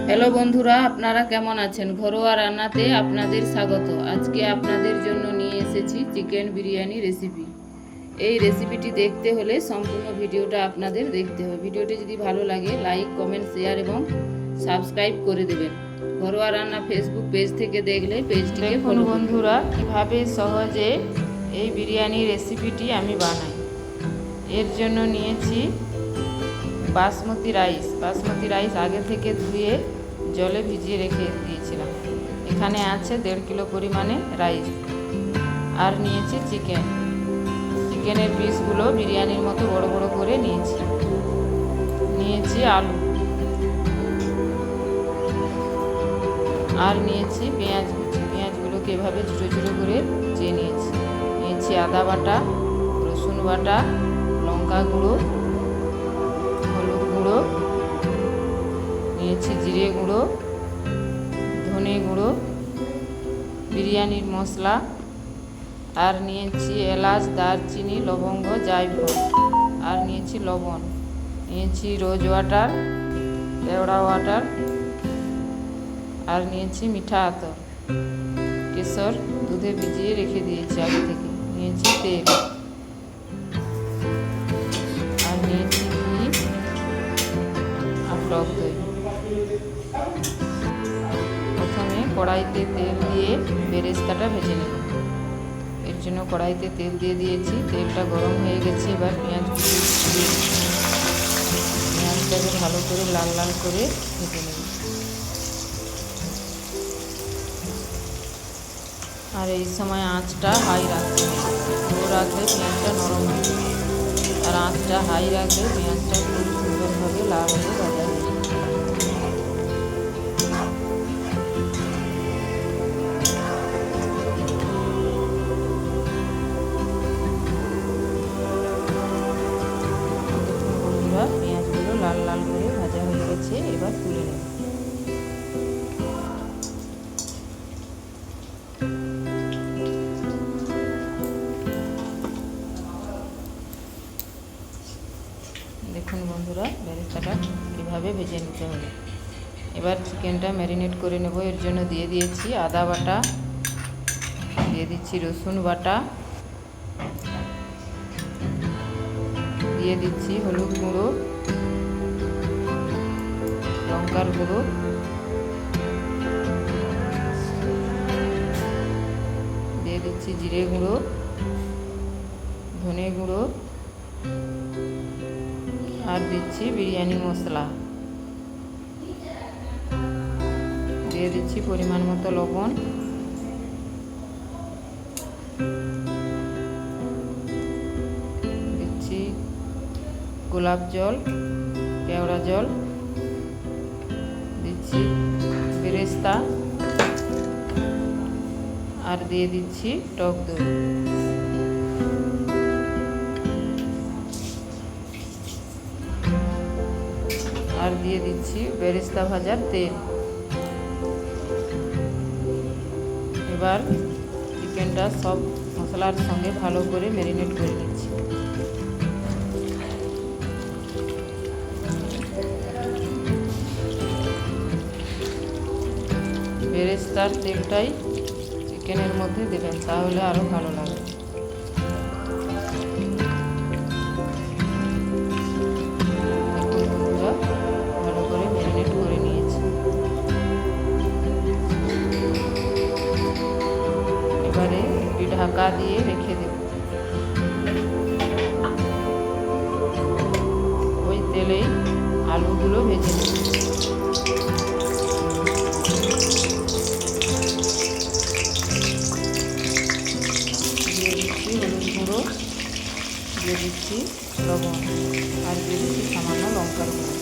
Hello বন্ধুরা, আপনারা কেমন আছেন? ঘরোয়া রান্নাতে আপনাদের স্বাগত। আজকে আপনাদের জন্য নিয়ে এসেছি চিকেন বিরিয়ানি রেসিপি। এই রেসিপিটি দেখতে হলে সম্পূর্ণ ভিডিওটা আপনাদের দেখতে হবে। ভিডিওটি যদি ভালো লাগে লাইক, কমেন্ট, শেয়ার এবং সাবস্ক্রাইব করে দেবেন। ঘরোয়া রান্না ফেসবুক পেজ থেকে দেখলে পেজটিকে ফলো করুন। বন্ধুরা, কিভাবে সহজে এই বিরিয়ানি রেসিপিটি আমি বানাই। এর জন্য নিয়েছি বাসমতি রাইস আগে থেকে ধুয়ে জলে ভিজিয়ে রেখে দিয়েছিলাম। এখানে আছে 1.5 কিলো পরিমাণে রাইস। আর নিয়েছি চিকেনের পিসগুলো বিরিয়ানির মতো বড় বড় করে নিয়েছি আলু, আর নিয়েছি পেঁয়াজগুলোকে এভাবে ছোটো ছোটো করে কুচিয়ে নিয়েছি আদা বাটা, রসুন বাটা, লঙ্কা গুঁড়ো, হলুদ গুঁড়ো, নিয়েছি জিরে গুঁড়ো, ধনে গুঁড়ো, বিরিয়ানির মশলা, আর নিয়েছি এলাচ, দারচিনি, লবঙ্গ, জায়ফল, আর নিয়েছি লবণ, নিয়েছি রোজ ওয়াটার, কেওড়া ওয়াটার, আর নিয়েছি মিঠা আতর, কেশর দুধে ভিজিয়ে রেখে দিয়েছি আগে থেকে, নিয়েছি তেল, আর নিয়েছি ঘি আর টক দই। প্রথমে কড়াইতে তেল দিয়ে বেরেস্তাটা ভেজে নেব। এর জন্য কড়াইতে তেল দিয়ে দিয়েছি, তেলটা গরম হয়ে গেছে। এবার পেঁয়াজটাকে ভালো করে লাল লাল করে ভেজে নেব। আর এই সময় আঁচটা হাই রাখতে হবে। লো রাখলে পেঁয়াজটা নরম হবে, আর আঁচটা হাই রাখলে পেঁয়াজটা খুব সুন্দরভাবে লাল হয়ে ভাজা হবে। পেঁয়াজগুলো লাল লাল করে ভাজা হয়ে গেছে, এবার তুলে নেব। দেখুন বন্ধুরা, বেরেস্তাটা কীভাবে ভেজে নিতে হবে। এবার চিকেনটা ম্যারিনেট করে নেব। এর জন্য দিয়ে দিয়েছি আদা বাটা, দিয়ে দিচ্ছি রসুন বাটা, দিয়ে দিচ্ছি হলুদ গুঁড়ো, লঙ্কার গুঁড়ো, দিয়ে দিচ্ছি জিরে গুঁড়ো, ধনে গুঁড়ো, আর দিচ্ছি বিরিয়ানি মশলা, দিয়ে দিচ্ছি পরিমাণ মতো লবণ, দিচ্ছি গোলাপ জল, কেওড়া জল, দিচ্ছি বেরেস্তা, আর দিয়ে দিচ্ছি টক দই, আর দিয়ে দিচ্ছি বেরেস্তা ভাজার তেল। এবার চিকেনটা সব মশলার সঙ্গে ভালো করে ম্যারিনেট করে নিচ্ছি। বেরেস্তার তেলটাই চিকেনের মধ্যে দেবেন, তাহলে আরও ভালো লাগবে। ভালো করে ম্যারিনেট করে নিয়েছি। এবারে একটি ঢাকা দিয়ে রেখে দেব। ওই তেলেই আলুগুলো ভেজে নেব। দিয়ে দিচ্ছি হলুদ গুঁড়ো, দিয়ে দিচ্ছি লবণ, আর দিয়ে দিচ্ছি সামান্য লঙ্কার গুঁড়ো,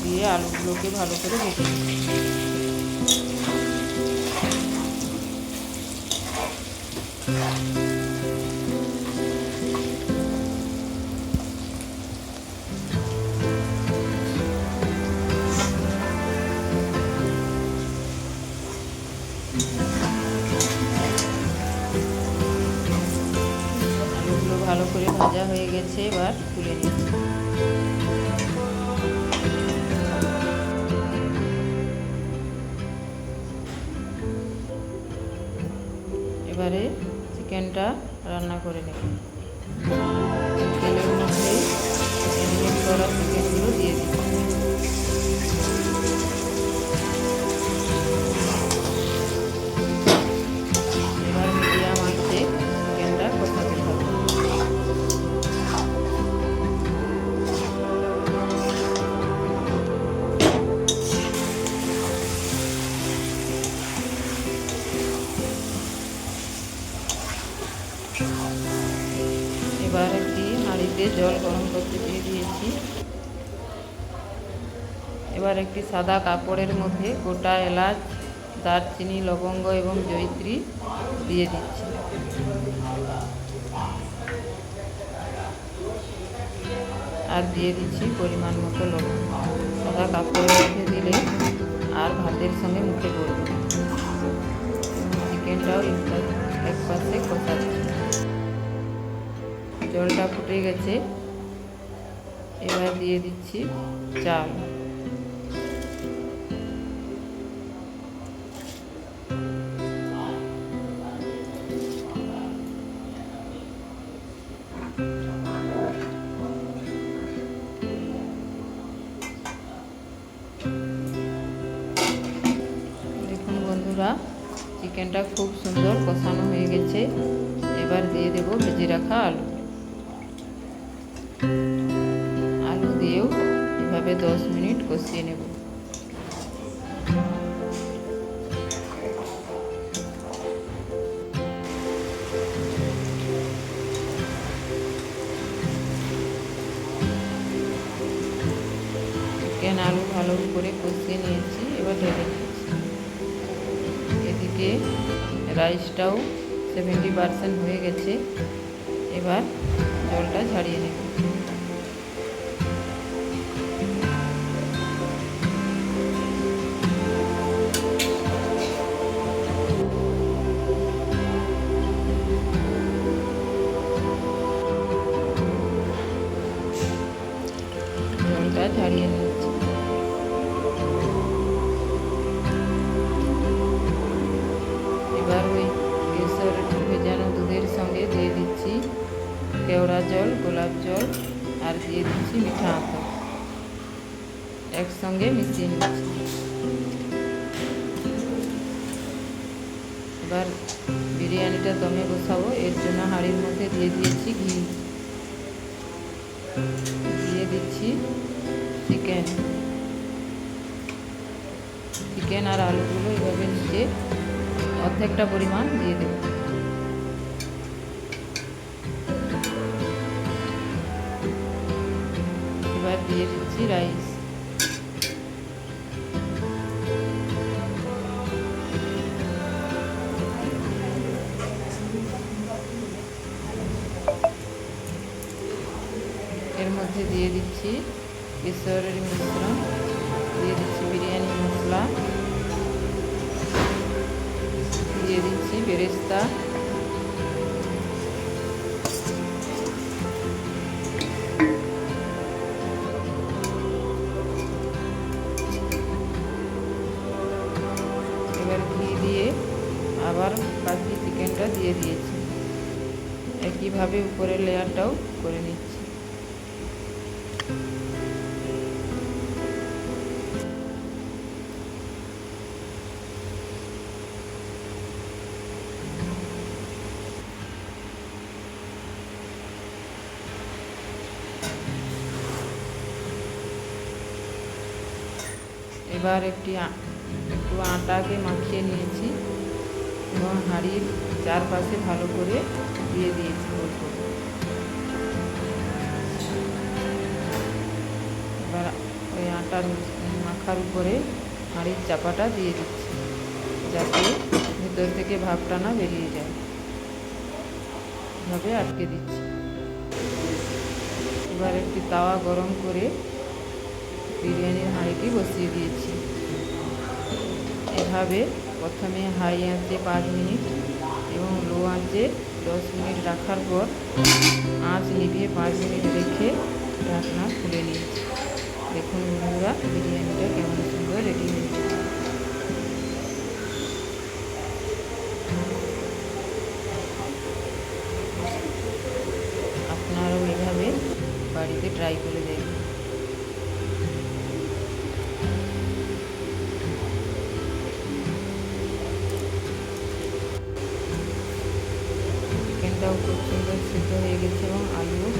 দিয়ে আলুগুলোকে ভালো করে ভেজে নিচ্ছি। আলুগুলো ভালো করে ভাজা হয়ে গেছে, এবার তুলে নিচ্ছি। এবারে চিকেনটা রান্না করে নেব। তেলের মধ্যে ম্যারিনেট করা চিকেনগুলো দিয়ে দিচ্ছি। এবার মিডিয়াম আঁচে চিকেনটা কষাতে থাকবো। এবার একটি হাঁড়িতে জল গরম করতে দিয়ে দিয়েছি। এবার একটি সাদা কাপড়ের মধ্যে গোটা এলাচ, দারচিনি, লবঙ্গ এবং জয়িত্রী দিয়ে দিচ্ছি। আর দিয়ে দিচ্ছি পরিমাণ মতো লবণ। সাদা কাপড়ের মধ্যে দিলে আর ভাতের সঙ্গে মুখে পড়বে। চিকেনটাও এক পাশে কষাচ্ছি। জলটা ফুটে গেছে, এবার দিয়ে দিচ্ছি চাল। দেখুন বন্ধুরা, চিকেনটা খুব সুন্দর কষানো হয়ে গেছে। এবার দিয়ে দেব ভেজে রাখা আলু। আলু দিয়েও এভাবে 10 মিনিট কষিয়ে নেব। চিকেন আলু ভালো করে কষিয়ে নিয়েছি, এবার ঢেলে দিচ্ছি। এদিকে রাইসটাও 70% হয়ে গেছে। এবার জলটা ঝাড়িয়ে নেব। জলটা ঝাড়িয়ে নিচ্ছি। এবার ওই কেশর ভেজানো দুধের সঙ্গে দিয়ে দিচ্ছি কেওড়া জল, গোলাপ জল আর দিয়ে দিচ্ছি মিঠা আতর। একসঙ্গে মিশিয়ে নিচ্ছি। এবার বিরিয়ানিটা দমে বসাবো, এর জন্য হাঁড়ির মধ্যে দিয়ে দিয়েছি ঘি। দিয়ে দিচ্ছি চিকেন আর আলুগুলো এভাবে নিচে অর্ধেকটা পরিমাণ দিয়ে দেব। এবার দিয়ে দিচ্ছি রাইস। এর মধ্যে দিয়ে দিচ্ছি কেশরের মিশ্রণ, দিয়ে দিচ্ছি বিরিয়ানি মশলা, দিয়ে দিচ্ছি বেরেস্তা, এবার ঘি দিয়ে আবার বাকি চিকেনটা দিয়ে দিয়েছি। একইভাবে উপরের লেয়ারটাও করে নিচ্ছি। এবার একটু আটাকে মাখিয়ে নিয়েছি এবং হাঁড়ির চারপাশে ভালো করে দিয়ে দিয়েছি। এবার ওই আটার মাখার উপরে হাঁড়ির চাপাটা দিয়ে দিচ্ছি, যাতে ভিতর থেকে ভাপটা না বেরিয়ে যায়। এভাবে আটকে দিচ্ছি। এবার একটি তাওয়া গরম করে বিরিয়ানির হাঁড়িটি বসিয়ে দিয়েছি। এভাবে প্রথমে হাই আঁচে 5 মিনিট এবং লো আঁচে 10 মিনিট রাখার পর আঁচ নিভিয়ে 5 মিনিট রেখে ঢাকনা খুলে নিয়েছি। দেখুন বন্ধুরা, বিরিয়ানিটা কেমন সুন্দর রেডি হয়েছে। ট্রাই করে দেখবেন। চিকেনটাও খুব সুন্দর সিদ্ধ হয়ে গেছে এবং আলুও